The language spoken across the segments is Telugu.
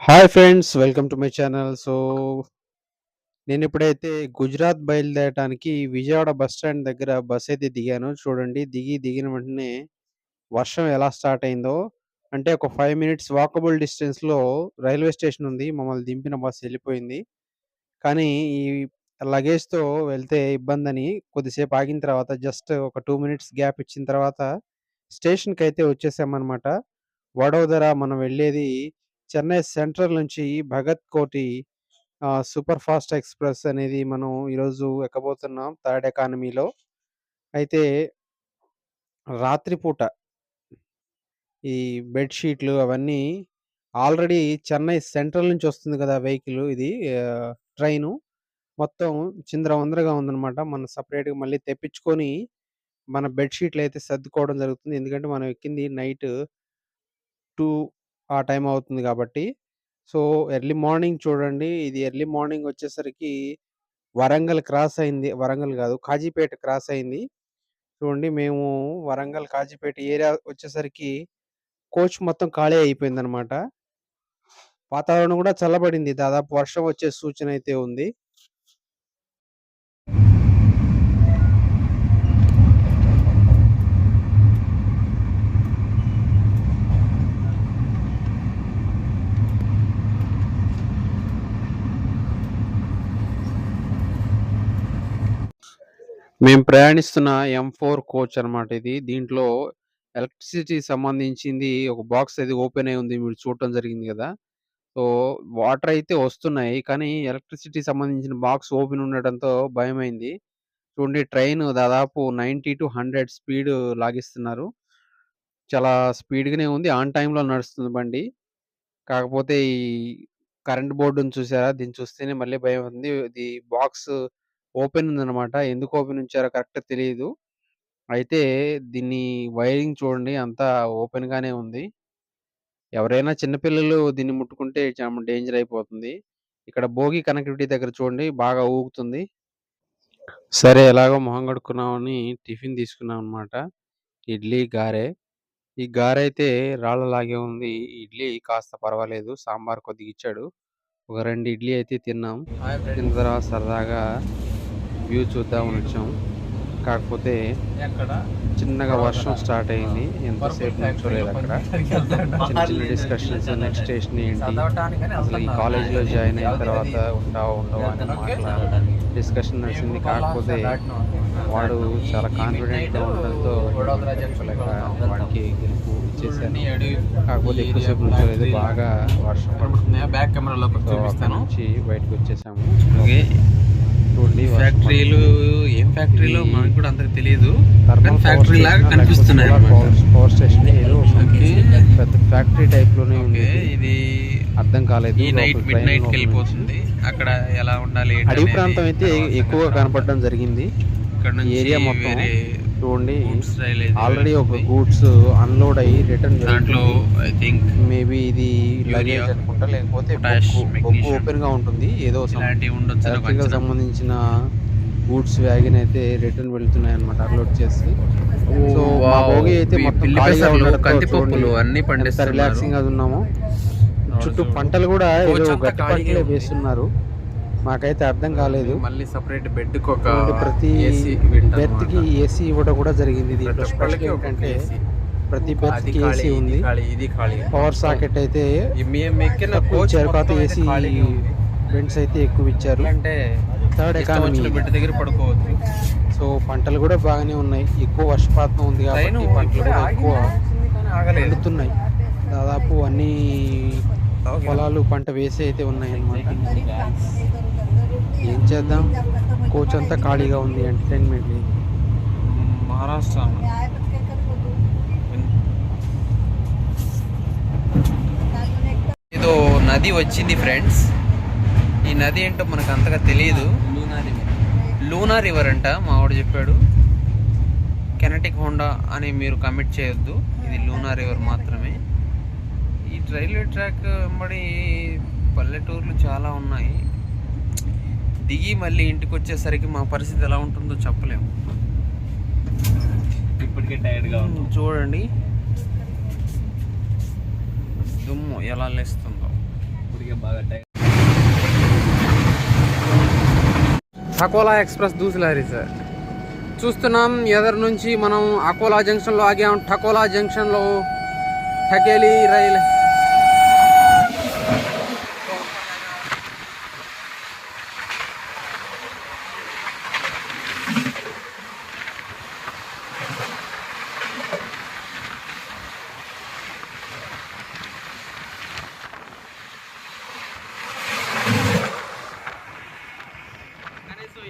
Hi friends, welcome to my channel. నేనిప్పుడైతే గుజరాత్ బయలుదేరటానికి విజయవాడ బస్ స్టాండ్ దగ్గర బస్ అయితే దిగాను. చూడండి, దిగిన వెంటనే వర్షం ఎలా స్టార్ట్ అయిందో. అంటే ఒక 5 మినిట్స్ వాకబుల్ డిస్టెన్స్‌లో రైల్వే స్టేషన్ ఉంది. మమ్మల్ని దింపిన బస్ ఎళ్ళిపోయింది. కానీ ఈ లగేజ్‌తో వెళ్తే ఇబ్బందని కొద్దిసేపు ఆగిన తర్వాత జస్ట్ ఒక 2 మినిట్స్ గ్యాప్ ఇచ్చిన తర్వాత స్టేషన్‌కైతే వచ్చేసామనమాట. వడోదర మనం వెళ్ళేది చెన్నై సెంట్రల్ నుంచి భగత్ కోటి సూపర్ ఫాస్ట్ ఎక్స్‌ప్రెస్ అనేది మనం ఈరోజు ఎక్కబోతున్నాం థర్డ్ ఎకానమీలో. అయితే రాత్రి పూట ఈ బెడ్ షీట్‌లు అవన్నీ ఆల్రెడీ చెన్నై సెంట్రల్ నుంచి వస్తుంది కదా! వెహికల్ ఇది ట్రైను. మొత్తం చిందరవందరగా ఉందనమాట. మనం సెపరేట్‌గా మళ్ళీ తెప్పించుకొని మన బెడ్ షీట్‌లయితే సర్దుకోవడం జరుగుతుంది. ఎందుకంటే మనం ఎక్కింది నైట్ 2 ఆ టైం అవుతుంది గాబట్టి. సో, ఎర్లీ మార్నింగ్ చూడండి. ఇది ఎర్లీ మార్నింగ్ వచ్చేసరికి వరంగల్ క్రాస్ అయింది. వరంగల్ గాదు, కాజీపేట క్రాస్ అయింది. చూడండి, మేము వరంగల్, కాజీపేట ఏరియా వచ్చేసరికి కోచ్ మొత్తం ఖాళీ అయిపోయిందనమాట. వాతావరణం గూడా చల్లబడింది. దాదాపు వర్షం వచ్చే సూచన అయితే ఉంది. మేము ప్రయాణిస్తున్న ఎం4 కోచ్ అనమాట ఇది. దీంట్లో ఎలక్ట్రిసిటీ సంబంధించింది ఒక బాక్స్ అది ఓపెన్ అయ్యి ఉంది. మీరు చూడటం జరిగింది గదా! సో, వాటర్ అయితే వస్తున్నాయి. కానీ ఎలక్ట్రిసిటీ సంబంధించిన బాక్స్ ఓపెన్ ఉండడంతో భయమైంది. చూడండి, ట్రైన్ దాదాపు 90-100 స్పీడ్ లాగిస్తున్నారు. చాలా స్పీడ్‌గానే ఉంది. ఆన్ టైమ్‌లో నడుస్తుంది బండి. కాకపోతే ఈ కరెంట్ బోర్డుని చూసారా? దీన్ని చూస్తేనే మళ్ళీ భయమేస్తుంది. ఇది బాక్స్ ఓపెన్ ఉందనమాట. ఎందుకు ఓపెన్ ఉంచారో కరెక్ట్‌గా తెలీదు. అయితే దీన్ని వైరింగ్ చూడండి, అంతా ఓపెన్‌గానే ఉంది. ఎవరైనా చిన్న పిల్లలు దీన్ని ముట్టుకుంటే చాలా డేంజర్ అయిపోతుంది. ఇక్కడ బోగి కనెక్టివిటీ దగ్గర చూడండి, బాగా ఊగుతుంది. సరే, ఎలాగో మొహం కడుక్కున్నామని టిఫిన్ తీసుకున్నామనమాట. ఇడ్లీ, గారె. ఈ గారైతే రాళ్ళలాగే ఉంది. ఇడ్లీ కాస్త పర్వాలేదు. సాంబార్ కొద్దిగా ఇచ్చాడు. ఒక 2 ఇడ్లీ అయితే తిన్నాం. తిన్న తర్వాత సరదాగా వ్యూ చూద్దామని వచ్చాం. కాకపోతే చిన్నగా వర్షం స్టార్ట్ అయింది. ఎంతసేపు నుంచోలేదు అక్కడ. చిన్న చిన్న డిస్కషన్స్, నెక్స్ట్ స్టేషన్ ఏంటి, అసలు ఈ కాలేజ్‌లో జాయిన్ అయిన తర్వాత ఉంటావా, ఉండవా అని డిస్కషన్ నడిచింది. కాకపోతే వాడు చాలా కాన్ఫిడెంట్‌గా ఉండడంతో వాడికి గెలుపు ఇచ్చేసాను. కాకపోతే ఎక్కువసేపు నుంచోలేదు. బాగా వర్షం పడుతుంది. బ్యాక్ కెమెరాలోకి సో, అక్కడి చూపిస్తాను. నుంచి బయటకు వచ్చేసాము. ఓకే, చూడండి, ఫ్యాక్టరీలు ఏం ఫ్యాక్టరీలో మనకు కూడా అంతకు తెలియదు. థర్మల్ ఫ్యాక్టరీ లాగా కనిపిస్తున్నాయి అన్నమాట. పవర్ స్టేషన్ ఏదో ఓకే. పెద్ద ఫ్యాక్టరీ టైప్ లోనే ఉంది. ఓకే, ఇది అర్థం కాలేదు. ఈ నైట్ లోపల మిడ్ ట్రైన్ నైట్ కి లోపల వెళ్ళిపోతుంది. అక్కడ ఎలా ఉండాలి ఏంటి అడవి అనేది ప్రాంతం అయితే తర్వాత ఎక్కువగా సంగతి. కనపడడం జరిగింది. ఇక్కడ నుంచి ఏరియా మొత్తం వేరే చూడండి, goods rail అయితే ఆల్రెడీ ఒక వెళ్తుంది. గూడ్స్ అన్లోడ్ అయ్యి రిటర్న్ దాంట్లో ఐ థింక్ మేబీ ఇది లగేజ్ యూరియా, అనుకుంటా, లేకపోతే పొటాష్, బొగ్గు మెగ్నీషియం ఓపెన్ గా ఉంటుంది. ఏదో ఇలాంటివి ఉండొచ్చు నాకు ఎలక్ట్రికల్ అంచనా. సంబంధించిన గూడ్స్ వ్యాగన్ అయితే రిటర్న్ వెళ్తున్నాయి అన్నమాట, అన్లోడ్ చేసి. సో మా భోగి అయితే మొత్తం పిల్లి ఖాళీగా పెసర్లు, ఉండడంతో కందిపప్పులు చూడండి అన్ని ఎంత పండిస్తున్నారు. రిలాక్సింగ్ గా ఉన్నాము. చుట్టూ పంటలు కూడా కోచ్ ఏదో అంతా గట్టి ఖాళీగా పంటలే ఉంది. వేస్తున్నారు. మాకైతే అర్థం కాలేదు. మళ్ళీ సెపరేట్ బెడ్ కి ఒక చూడండి, ప్రతి ఏసీ బెర్త్ కి ఏసీ ఇవ్వడం కూడా జరిగింది. దీంట్లో స్పెషల్ ఏంటంటే ప్రతి బెర్త్ అది కి ఖాళీ, ఏసీ ఉంది. ఇది ఖాళీ, ఇది ఖాళీ. పవర్ సాకెట్ అయితే మేము ఎక్కిన తక్కువ కోచ్ ఇచ్చారు. కాకపోతే మొత్తం ఏసీ అయితే ఖాళీగా ఉంది. వెంట్స్ అయితే ఎక్కువ ఇచ్చారు. అంటే థర్డ్ ఇష్టం ఎకానమీ వచ్చిన బెడ్ దగ్గర పడుకోవచ్చు. సో పంటలు కూడా బాగానే ఉన్నాయి. ఎక్కువ వర్షపాతం ఉంది ట్రైన్ కాబట్టి పంటలు ఇప్పుడే కూడా ఎక్కువ ఆగింది కానీ ఆగలేదు. పండుతున్నాయి. దాదాపు అన్ని పొలాలు పంట వేసి అయితే ఉన్నాయి అన్నమాట. ఏం చేద్దాం, కోచ్ అంతా ఖాళీగా ఉంది. ఎంటర్టైన్మెంట్ లేదు. మహారాష్ట్ర ఏదో నది వచ్చింది ఫ్రెండ్స్. ఈ నది ఏంటో మనకు అంతగా తెలియదు. లూనా రివర్ అంట, మావాడు చెప్పాడు. కెనటిక్ హోండా అని మీరు కమిట్ చేయొద్దు, ఇది లూనా రివర్ మాత్రమే. ఈ రైల్వే ట్రాక్ వెంబడి పల్లెటూర్లు చాలా ఉన్నాయి. దిగి మళ్ళీ ఇంటికి వచ్చేసరికి మా పరిస్థితి ఎలా ఉంటుందో చెప్పలేము. ఇప్పటికే టైర్డ్గా ఉంది. చూడండి దుమ్ము ఎలా లేస్తుందో. అకోలా ఎక్స్ప్రెస్ దూసులారి సార్ చూస్తున్నాం. ఎదర్ నుంచి మనం అకోలా జంక్షన్లో ఆగాం. టకోలా జంక్షన్లో టకేలి రైల్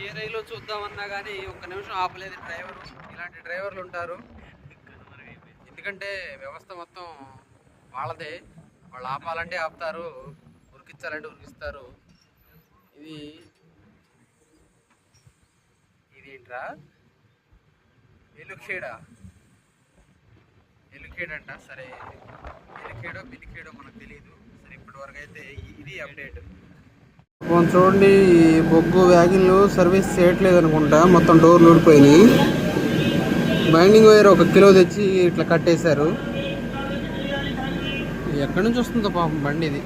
ఏ రైల్లో చూద్దామన్నా కానీ ఒక్క నిమిషం ఆపలేదు డ్రైవరు. ఇలాంటి డ్రైవర్లు ఉంటారు. ఎందుకంటే వ్యవస్థ మొత్తం వాళ్ళదే. వాళ్ళు ఆపాలంటే ఆపుతారు, ఉరికించాలంటే ఉరికిస్తారు. ఇది ఇదేంట్రా ఎలుఖేడా ఎలుఖేడంట. సరే ఎలుఖేడో పిలిఖేడో మనకు తెలియదు. సరే ఇప్పటి వరకు అయితే ఇది అప్డేట్. చూడండి, ఈ బొగ్గు వ్యాగిన్లు సర్వీస్ చేయట్లేదు అనుకుంటా. మొత్తం డోర్లు ఊడిపోయినాయి. బైండింగ్ వైర్ 1 కిలో తెచ్చి ఇట్లా కట్టేశారు. ఎక్కడి నుంచి వస్తుందో పాపం బండి ఇది.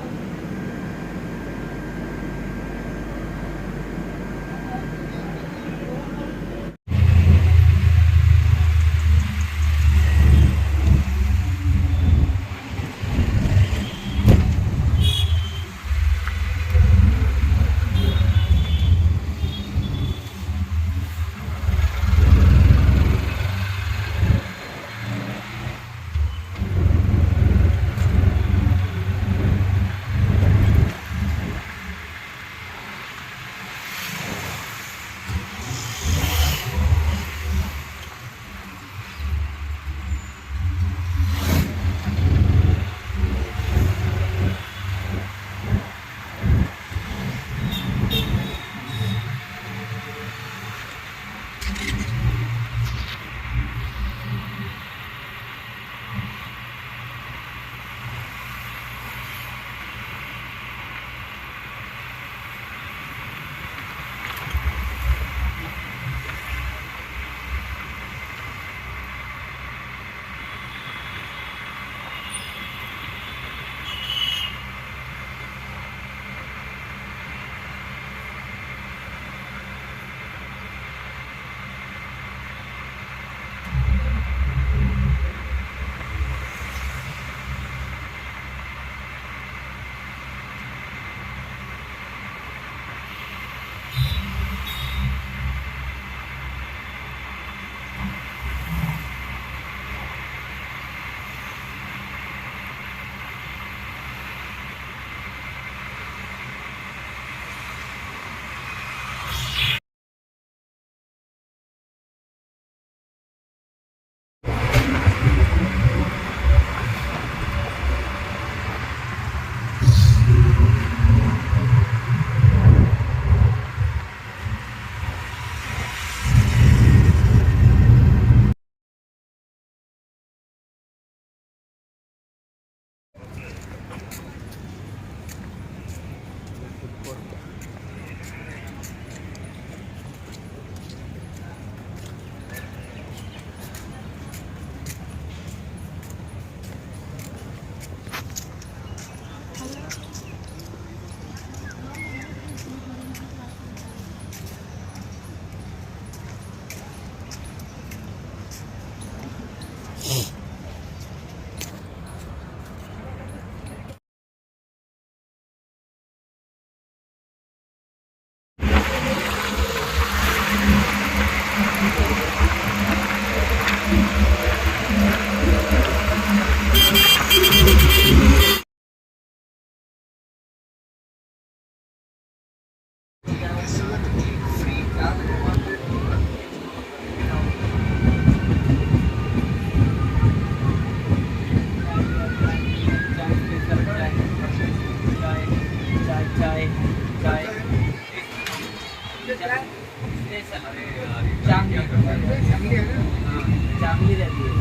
चांगली रहती है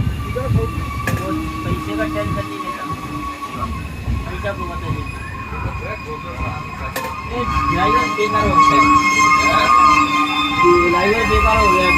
और पैसे का टेंशन नहीं लेता पैसा बहुत है ड्राइवर बेकार हो गया ड्राइवर बेकार हो गया।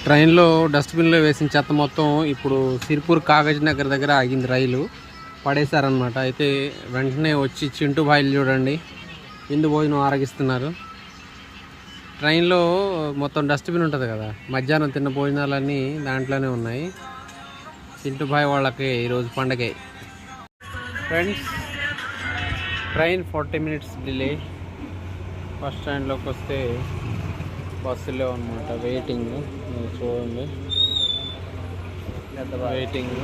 ట్రైన్లో డస్ట్బిన్లో వేసిన చెత్త మొత్తం ఇప్పుడు సిరిపూర్ కాగజ్ నగర్ దగ్గర ఆగింది రైలు, పడేశారనమాట. అయితే వెంటనే వచ్చి చింటూ భాయిలు చూడండి విందు భోజనం ఆరగిస్తున్నారు. ట్రైన్లో మొత్తం డస్ట్బిన్ ఉంటుంది కదా, మధ్యాహ్నం తిన్న భోజనాలన్నీ దాంట్లోనే ఉన్నాయి. చింటూ భాయ్ వాళ్ళకి ఈరోజు పండగే. Friends, train 40 minutes delay. Bus స్టాండ్లోకి వస్తే బస్సులో అనమాట వెయిటింగ్. చూడండి వెయిటింగ్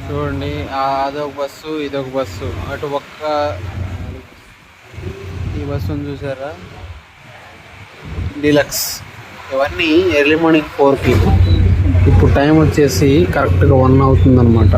చూడండి, అదొక బస్సు ఇదొక బస్సు. అటు ఒక్క ఈ బస్సును చూసారా, డీలక్స్. ఇవన్నీ ఎర్లీ మార్నింగ్ 4కి. ఇప్పుడు టైం వచ్చేసి కరెక్ట్గా 1 అవుతుందన్నమాట.